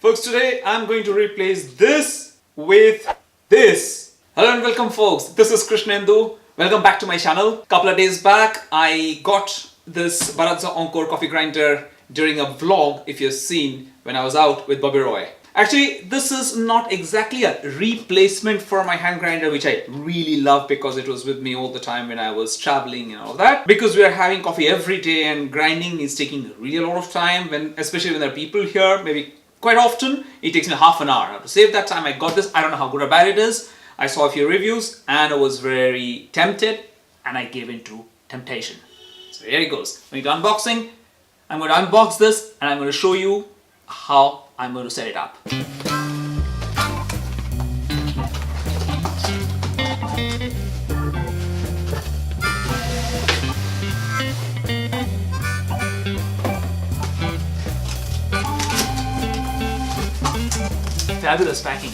Folks, today I'm going to replace this with this. Hello and welcome folks, this is Krishnendu. Welcome back to my channel. Couple of days back, I got this Baratza Encore coffee grinder during a vlog, if you've seen, when I was out with Bobby Roy. Actually, this is not exactly a replacement for my hand grinder, which I really love because it was with me all the time when I was traveling and all that. Because we are having coffee every day and grinding is taking really a lot of time, especially when there are people here, maybe quite often, it takes me half an hour. Now, to save that time, I got this. I don't know how good or bad it is. I saw a few reviews and I was very tempted and I gave in to temptation. So here it goes. When you do unboxing, I'm going to unbox this and I'm going to show you how I'm going to set it up. Fabulous packing.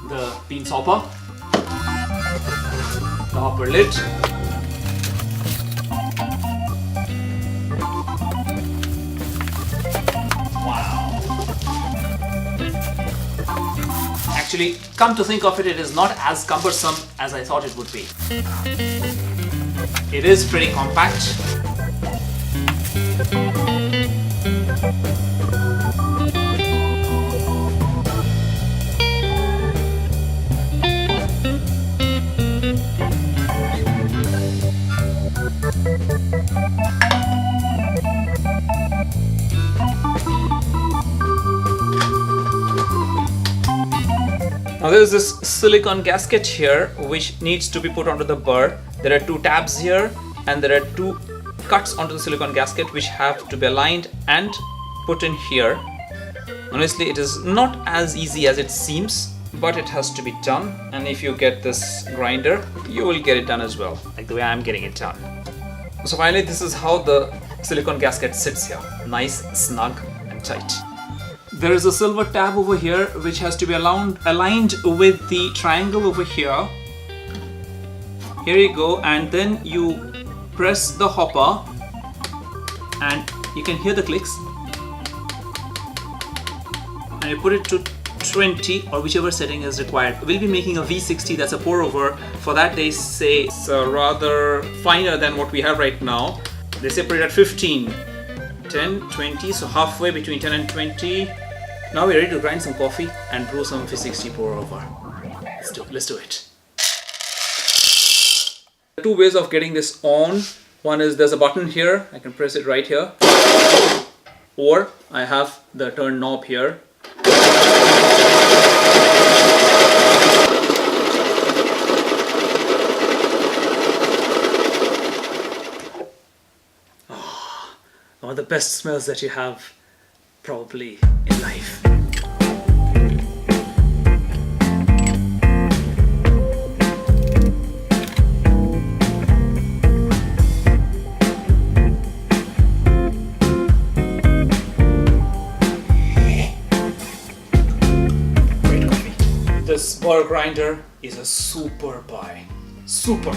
The bean hopper, the hopper lid, wow. Actually, come to think of it, it is not as cumbersome as I thought it would be. It is pretty compact. Now there is this silicone gasket here which needs to be put onto the burr. There are two tabs here and there are two cuts onto the silicone gasket which have to be aligned and put in here. Honestly, it is not as easy as it seems, but it has to be done, and if you get this grinder, you will get it done as well, like the way I'm getting it done. So finally, this is how the silicone gasket sits here. Nice, snug and tight. There is a silver tab over here which has to be aligned with the triangle over here. Here you go, and then you press the hopper and you can hear the clicks, and you put it to 20 or whichever setting is required. We'll be making a V60, that's a pour over. For that they say it's rather finer than what we have right now. They say put it at 15, 10, 20, so halfway between 10 and 20. Now we're ready to grind some coffee and brew some V60 pour over. Let's do it. There are two ways of getting this on. One is there's a button here, I can press it right here, or I have the turn knob here. One of the best smells that you have probably in life. This burr grinder is a super buy. Super.